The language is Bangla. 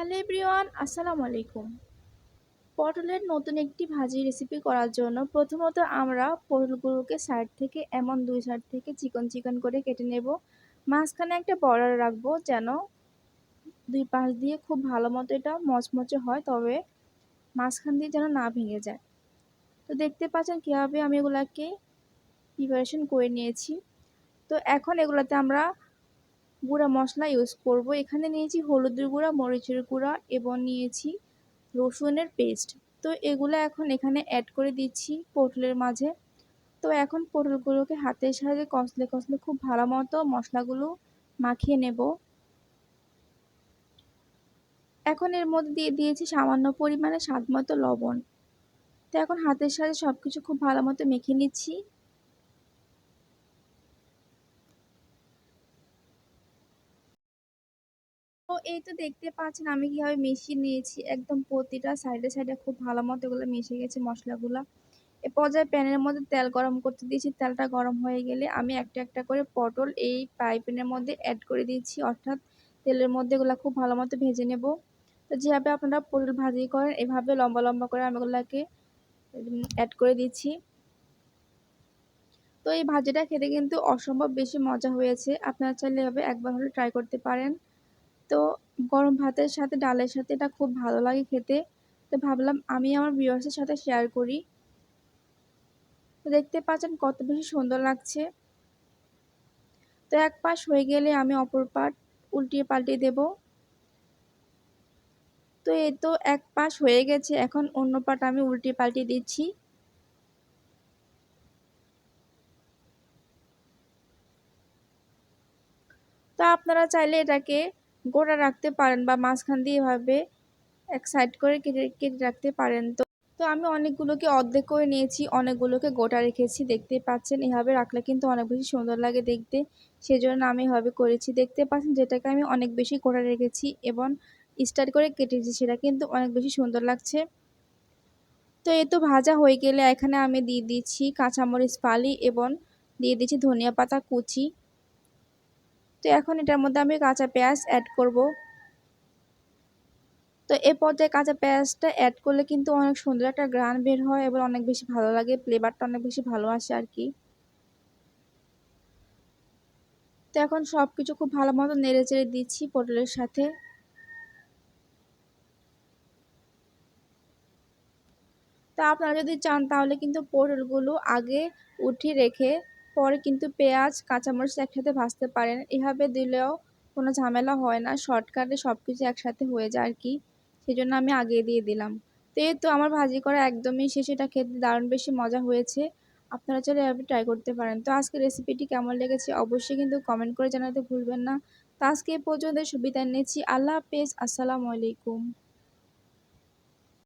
হ্যালো এভরিওয়ান, আসসালামু আলাইকুম। পটলের নতুন একটি ভাজি রেসিপি করার জন্য প্রথমত আমরা পটলগুলোকে সাইড থেকে এমন দুই সাইড থেকে চিকন চিকন করে কেটে নেব। মাঝখানে একটা বর্ডার রাখবো যেন দুই পাশ দিয়ে খুব ভালো মতো এটা মচমচে হয়, তবে মাঝখান দিয়ে যেন না ভেঙে যায়। তো দেখতে পাচ্ছেন কীভাবে আমি এগুলাকে প্রিপারেশন করে নিয়েছি। তো এখন এগুলাতে আমরা গুঁড়া মশলা ইউজ করব। এখানে নিয়েছি হলুদের গুঁড়া, মরিচের গুঁড়া এবং নিয়েছি রসুনের পেস্ট। তো এগুলো এখন এখানে অ্যাড করে দিচ্ছি পটলের মাঝে। তো এখন পটলগুলোকে হাতের সাহায্যে কষলে কষলে খুব ভালো মতো মশলাগুলো মাখিয়ে নেব। এখন এর মধ্যে দিয়ে দিয়েছি সামান্য পরিমাণে স্বাদ মতো লবণ। তো এখন হাতের সাহায্যে সব কিছু খুব ভালো মতো মেখে নিচ্ছি। তো এই তো দেখতে পাচ্ছেন আমি কীভাবে মিশিয়ে নিয়েছি, একদম প্রতিটা সাইডে সাইডে খুব ভালো মতো এগুলো মিশে গেছে মশলাগুলো। এ পর্যায়ে প্যানের মধ্যে তেল গরম করতে দিয়েছি। তেলটা গরম হয়ে গেলে আমি একটা একটা করে পটল এই ফ্রাই প্যানের মধ্যে অ্যাড করে দিচ্ছি, অর্থাৎ তেলের মধ্যে এগুলো খুব ভালো মতো ভেজে নেব। তো যেভাবে আপনারা পটল ভাজি করেন এভাবে লম্বা লম্বা করে আমি এগুলোকে অ্যাড করে দিচ্ছি। তো এই ভাজিটা খেতে কিন্তু অসম্ভব বেশি মজা হয়েছে, আপনারা চাইলে এভাবে একবার হলে ট্রাই করতে পারেন। তো গরম ভাতের সাথে ডালের সাথে এটা খুব ভালো লাগে খেতে। তো ভাবলাম আমি আমার ভিউয়ার্সের সাথে শেয়ার করি। তো দেখতে পাচ্ছেন কত বেশি সুন্দর লাগছে। তো এক পাশ হয়ে গেলে আমি অপর পাশ উল্টিয়ে পাল্টিয়ে দেব। তো এই তো এক পাশ হয়ে গেছে, এখন অন্য পাশ আমি উল্টিয়ে পাল্টিয়ে দিচ্ছি। তো আপনারা চাইলে এটাকে গোটা রাখতে পারেন বা মাঝখান দিয়ে এভাবে এক সাইড করে কেটে কেটে রাখতে পারেন। তো আমি অনেকগুলোকে অর্ধেক করে নিয়েছি, অনেকগুলোকে গোটা রেখেছি। দেখতে পাচ্ছেন এভাবে রাখলে কিন্তু অনেক বেশি সুন্দর লাগে দেখতে, সেজন্য আমি এভাবে করেছি। দেখতে পাচ্ছেন যেটাকে আমি অনেক বেশি গোটা রেখেছি এবং স্টার্ট করে কেটেছি, সেটা কিন্তু অনেক বেশি সুন্দর লাগছে। তো এই তো ভাজা হয়ে গেলে এখানে আমি দিয়ে দিচ্ছি কাঁচামরিচ ফালি এবং দিয়ে দিচ্ছি ধনিয়া পাতা কুচি। তো এখন এটার মধ্যে আমি কাঁচা পেঁয়াজ অ্যাড করব। তো এ পর্যায়ে কাঁচা পেঁয়াজটা অ্যাড করলে কিন্তু অনেক সুন্দর একটা ঘ্রাণ বের হয় এবং অনেক বেশি ভালো লাগে, ফ্লেভারটা অনেক বেশি ভালো আসে আর কি। তো এখন সব কিছু খুব ভালো মতো নেড়ে চেড়ে দিচ্ছি পটলের সাথে। তো আপনারা যদি চান তাহলে কিন্তু পটলগুলো আগে উঠিয়ে রেখে পরে কিন্তু পেঁয়াজ কাঁচামরিচ একসাথে ভাজতে পারেন। এভাবে দিলেও কোনো ঝামেলা হয় না, শর্টকাটে সব কিছু একসাথে হয়ে যায় আর কি, সেজন্য আমি আগে দিয়ে দিলাম। তো এই তো আমার ভাজি করা একদমই শেষ, এটা খেতে দারুণ বেশি মজা হয়েছে। আপনারা চাইলে এভাবে ট্রাই করতে পারেন। তো আজকের রেসিপিটি কেমন লেগেছে অবশ্যই কিন্তু কমেন্ট করে জানাতে ভুলবেন না। তো আজকে এ পর্যন্ত, সুবিধা নিচ্ছি। আল্লাহ হাফেজ, আসসালামু আলাইকুম।